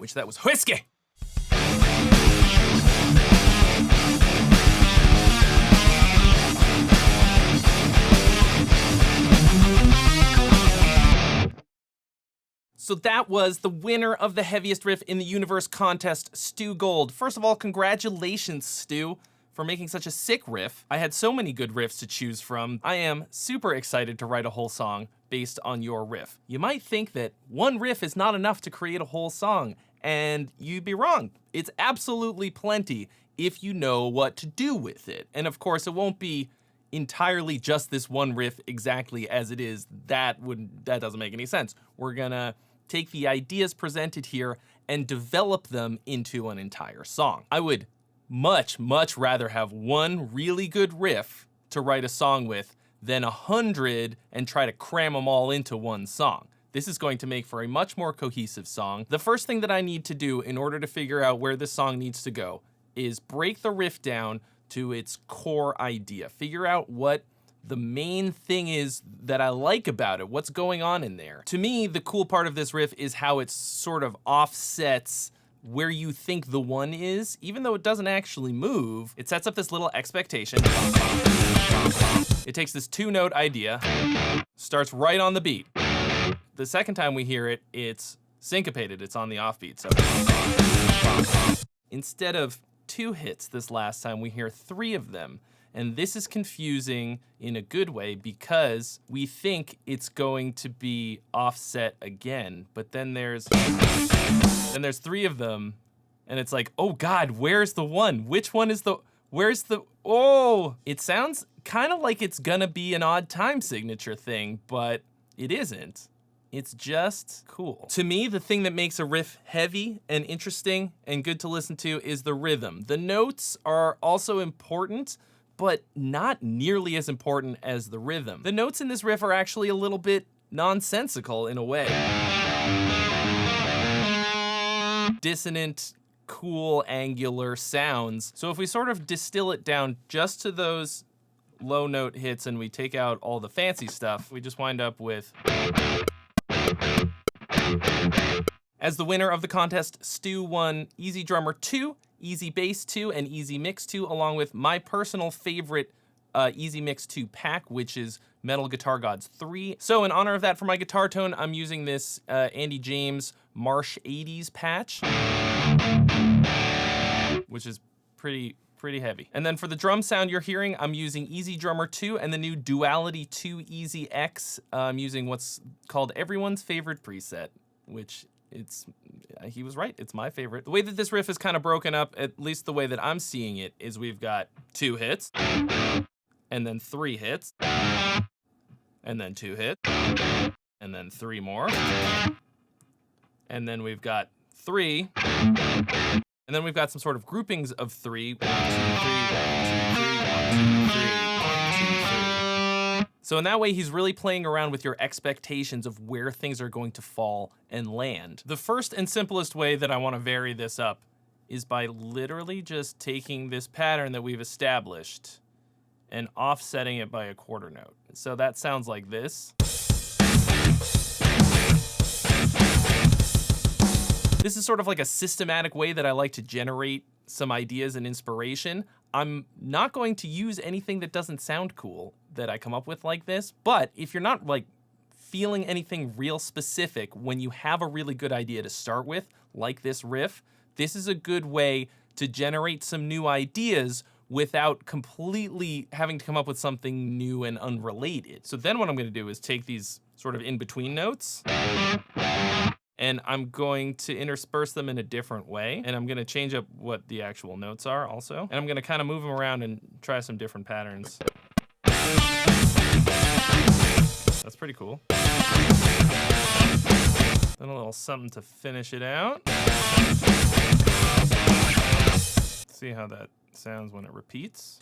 which that was whiskey. So that was the winner of the Heaviest Riff in the Universe contest, Stu Gold. First of all, congratulations, Stu, for making such a sick riff. I had so many good riffs to choose from. I am super excited to write a whole song based on your riff. You might think that one riff is not enough to create a whole song, and you'd be wrong. It's absolutely plenty if you know what to do with it. And of course, it won't be entirely just this one riff exactly as it is. That doesn't make any sense. We're gonna take the ideas presented here and develop them into an entire song. I would much, much rather have one really good riff to write a song with than 100 and try to cram them all into one song. This is going to make for a much more cohesive song. The first thing that I need to do in order to figure out where this song needs to go is break the riff down to its core idea. Figure out what the main thing is that I like about it, what's going on in there. To me, the cool part of this riff is how it sort of offsets where you think the one is, even though it doesn't actually move. It sets up this little expectation. It takes this 2-note idea, starts right on the beat. The second time we hear it, it's syncopated, it's on the offbeat. So instead of 2 hits this last time, we hear 3 of them. And this is confusing in a good way because we think it's going to be offset again, but then there's 3 of them, and it's like, oh God, where's the one? Which one is oh! It sounds kind of like it's gonna be an odd time signature thing, but it isn't. It's just cool. To me, the thing that makes a riff heavy and interesting and good to listen to is the rhythm. The notes are also important, but not nearly as important as the rhythm. The notes in this riff are actually a little bit nonsensical in a way. Dissonant, cool, angular sounds. So if we sort of distill it down just to those low note hits and we take out all the fancy stuff, we just wind up with... As the winner of the contest, Stu won Easy Drummer 2, Easy Bass 2, and Easy Mix 2, along with my personal favorite Easy Mix 2 pack, which is Metal Guitar Gods 3. So in honor of that, for my guitar tone, I'm using this Andy James Marsh 80s patch, which is pretty heavy. And then for the drum sound you're hearing, I'm using Easy Drummer 2 and the new Duality 2 Easy X. I'm using what's called everyone's favorite preset, which he was right, it's my favorite. The way that this riff is kind of broken up, at least the way that I'm seeing it, is we've got 2 hits, and then 3 hits, and then 2 hits, and then 3 more, and then we've got 3, and then we've got some sort of groupings of 3. 1, 2, 3, 1, 2, 3, 1, 2, 3, 1, 2, 3. So in that way, he's really playing around with your expectations of where things are going to fall and land. The first and simplest way that I want to vary this up is by literally just taking this pattern that we've established and offsetting it by a quarter note. So that sounds like this. This is sort of like a systematic way that I like to generate some ideas and inspiration. I'm not going to use anything that doesn't sound cool that I come up with like this, but if you're not like feeling anything real specific when you have a really good idea to start with, like this riff, this is a good way to generate some new ideas without completely having to come up with something new and unrelated. So then what I'm gonna do is take these sort of in-between notes, and I'm going to intersperse them in a different way, and I'm gonna change up what the actual notes are also, and I'm gonna kind of move them around and try some different patterns. That's pretty cool. Then a little something to finish it out. See how that sounds when it repeats.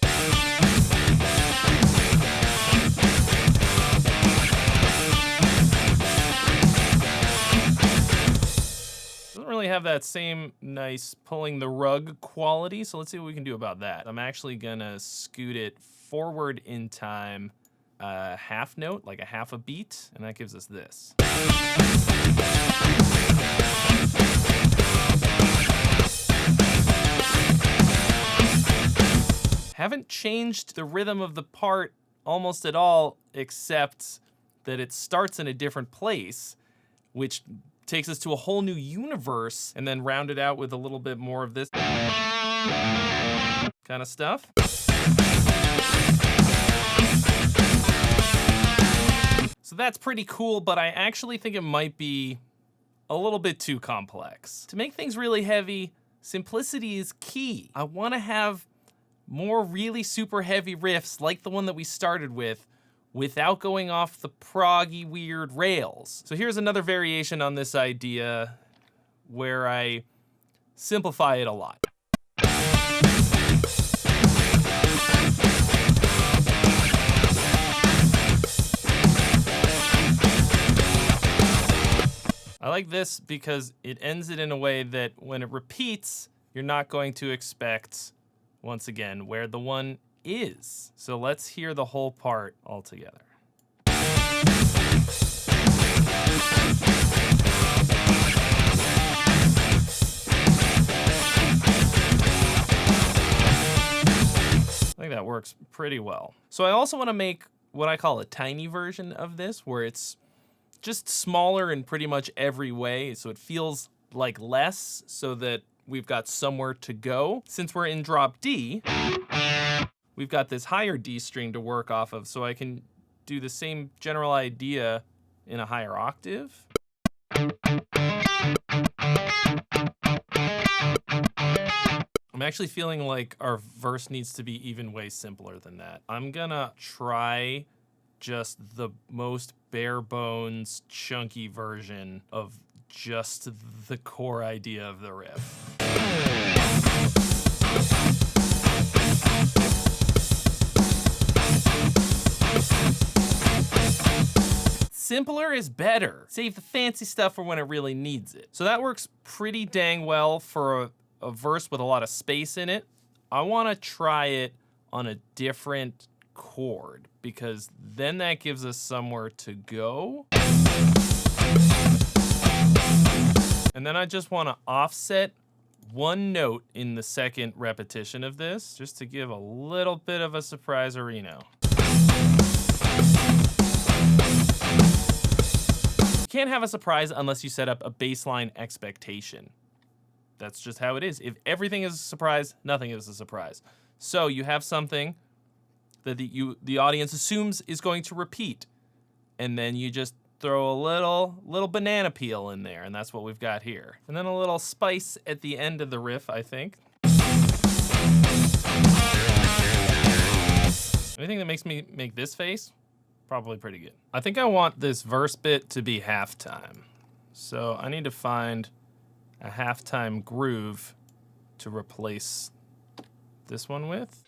Doesn't really have that same nice pulling the rug quality, so let's see what we can do about that. I'm actually gonna scoot it forward in time a half note, like a half a beat, and that gives us this. Haven't changed the rhythm of the part almost at all, except that it starts in a different place, which takes us to a whole new universe, and then round it out with a little bit more of this kind of stuff. So that's pretty cool, but I actually think it might be a little bit too complex. To make things really heavy, simplicity is key. I want to have more really super heavy riffs like the one that we started with without going off the proggy weird rails. So here's another variation on this idea where I simplify it a lot. I like this because it ends it in a way that when it repeats, you're not going to expect, once again, where the one is. So let's hear the whole part all together. I think that works pretty well. So I also want to make what I call a tiny version of this, where it's just smaller in pretty much every way, so it feels like less, so that we've got somewhere to go. Since we're in drop D, we've got this higher D string to work off of, so I can do the same general idea in a higher octave. I'm actually feeling like our verse needs to be even way simpler than that. I'm gonna try just the most bare bones, chunky version of just the core idea of the riff. Simpler is better. Save the fancy stuff for when it really needs it. So that works pretty dang well for a verse with a lot of space in it. I want to try it on a different chord, because then that gives us somewhere to go. And then I just want to offset one note in the second repetition of this, just to give a little bit of a surprise-arino. You can't have a surprise unless you set up a baseline expectation. That's just how it is. If everything is a surprise, nothing is a surprise. So you have something that the audience assumes is going to repeat, and then you just throw a little banana peel in there, and that's what we've got here. And then a little spice at the end of the riff, I think. Anything that makes me make this face, probably pretty good. I think I want this verse bit to be halftime. So I need to find a halftime groove to replace this one with.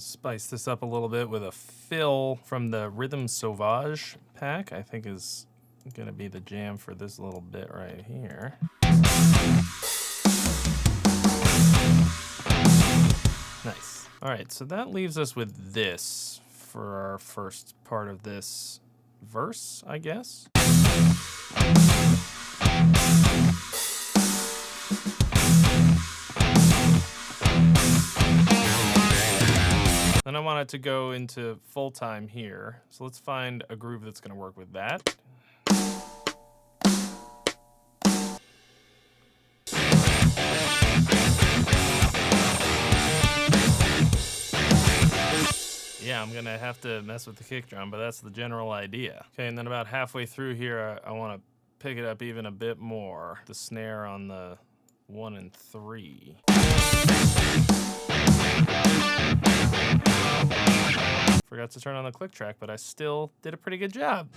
Spice this up a little bit with a fill from the Rhythm Sauvage pack, I think is gonna be the jam for this little bit right here. Nice. All right, so that leaves us with this for our first part of this verse, I guess. Then I want it to go into full time here. So let's find a groove that's gonna work with that. Yeah, I'm gonna have to mess with the kick drum, but that's the general idea. Okay, and then about halfway through here, I wanna pick it up even a bit more. The snare on the 1 and 3. Forgot to turn on the click track, but I still did a pretty good job.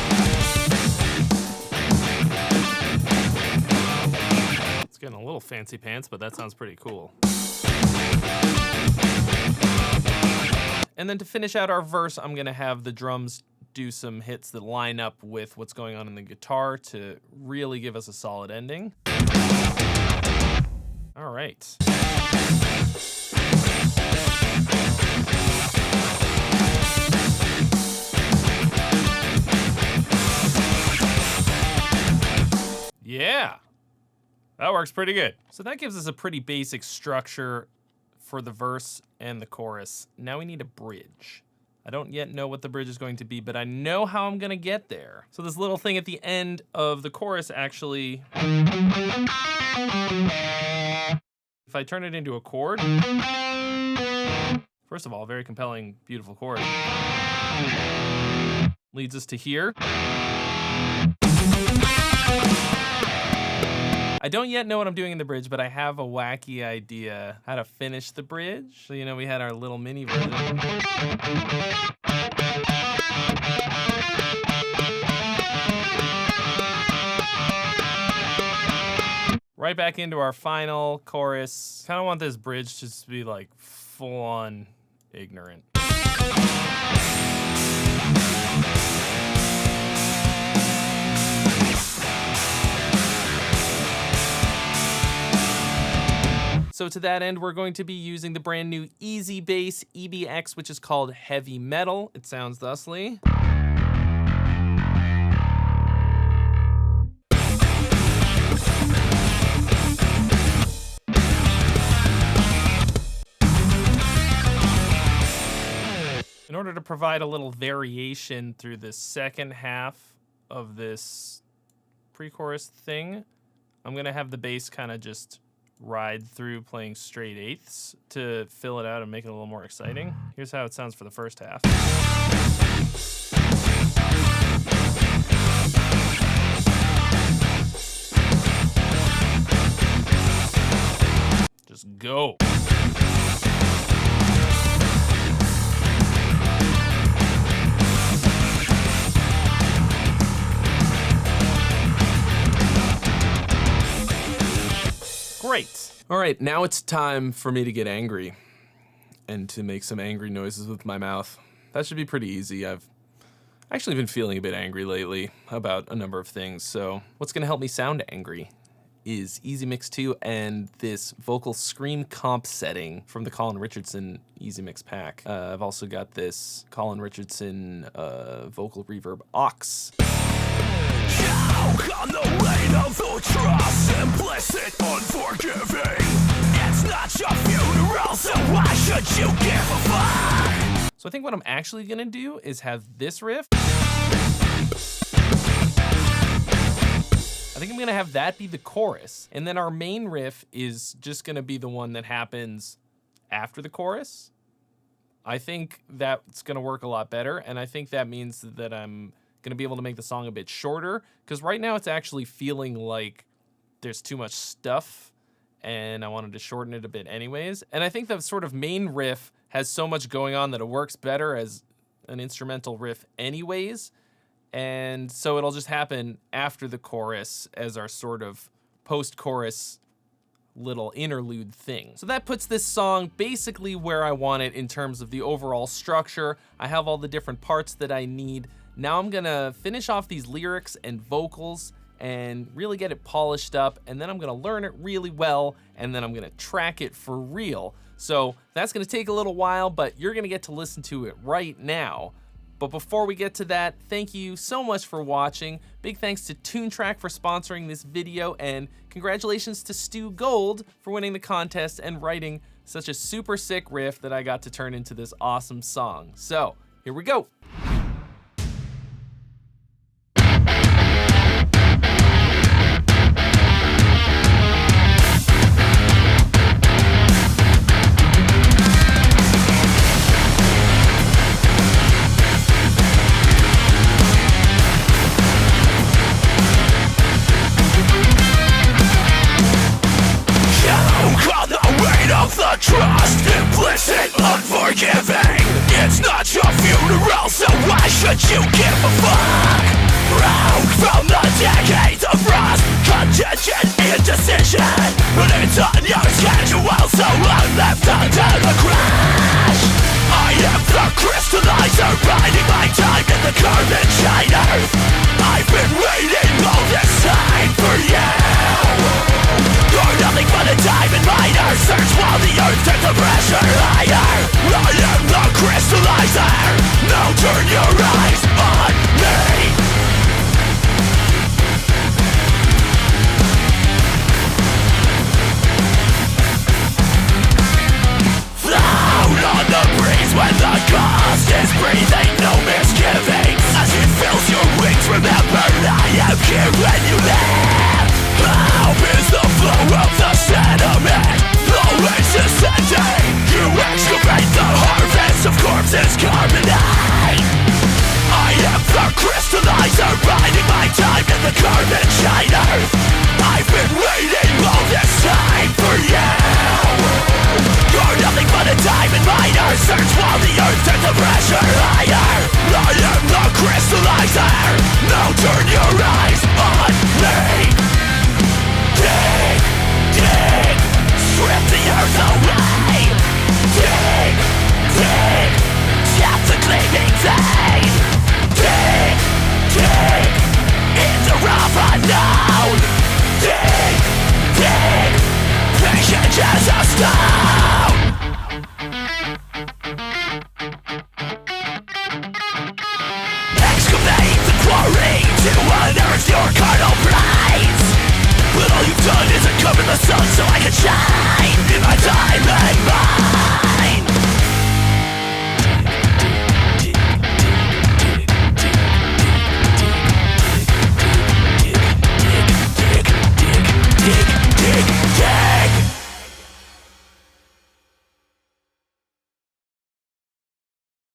It's getting a little fancy pants, but that sounds pretty cool. And then to finish out our verse, I'm gonna have the drums do some hits that line up with what's going on in the guitar to really give us a solid ending. All right. That works pretty good. So that gives us a pretty basic structure for the verse and the chorus. Now we need a bridge. I don't yet know what the bridge is going to be, but I know how I'm gonna get there. So this little thing at the end of the chorus actually, if I turn it into a chord, first of all, very compelling, beautiful chord, leads us to here. I don't yet know what I'm doing in the bridge, but I have a wacky idea how to finish the bridge. So, you know, we had our little mini version. Right back into our final chorus. Kind of want this bridge to just be like full on ignorant. So to that end, we're going to be using the brand new Easy Bass EBX, which is called Heavy Metal. It sounds thusly. In order to provide a little variation through the second half of this pre-chorus thing, I'm gonna have the bass kind of just ride through playing straight eighths to fill it out and make it a little more exciting. Here's how it sounds for the first half. Just go. Great. All right, now it's time for me to get angry and to make some angry noises with my mouth. That should be pretty easy. I've actually been feeling a bit angry lately about a number of things, so what's gonna help me sound angry is Easy Mix 2 and this vocal scream comp setting from the Colin Richardson Easy Mix pack. I've also got this Colin Richardson vocal reverb aux. On the weight of the trust, implicit, unforgiving. It's not your funeral, so why should you give a fuck? So I think what I'm actually gonna do is have this riff. I think I'm gonna have that be the chorus, and then our main riff is just gonna be the one that happens after the chorus. I think that's gonna work a lot better, and I think that means that I'm gonna be able to make the song a bit shorter, because right now it's actually feeling like there's too much stuff and I wanted to shorten it a bit anyways. And I think the sort of main riff has so much going on that it works better as an instrumental riff anyways. And so it'll just happen after the chorus as our sort of post-chorus little interlude thing. So that puts this song basically where I want it in terms of the overall structure. I have all the different parts that I need. Now I'm gonna finish off these lyrics and vocals and really get it polished up, and then I'm gonna learn it really well, and then I'm gonna track it for real. So that's gonna take a little while, but you're gonna get to listen to it right now. But before we get to that, thank you so much for watching. Big thanks to Toontrack for sponsoring this video, and congratulations to Stu Gold for winning the contest and writing such a super sick riff that I got to turn into this awesome song. So here we go. Trust, implicit, unforgiving. It's not your funeral, so why should you give a fuck? Broke from the decades of rust, congestion, indecision. But it's on your schedule, so I'm left under the crash. I am the crystallizer, biding my time in the carbon shiner. I've been waiting all this time for you. You're nothing but a diamond miner. Search while the earth turns the pressure higher. I am the crystallizer. Now turn your eyes on me. shiner. I've been waiting all this time for you. You're nothing but a diamond miner. Search while the earth turns the pressure higher. I am the crystallizer. Now turn your eyes on me. Dig, dig, strip the earth away. Dig, dig, tap the gleaming vein. Dig, dig, in the rough unknown. Dig, dig, patient as a stone.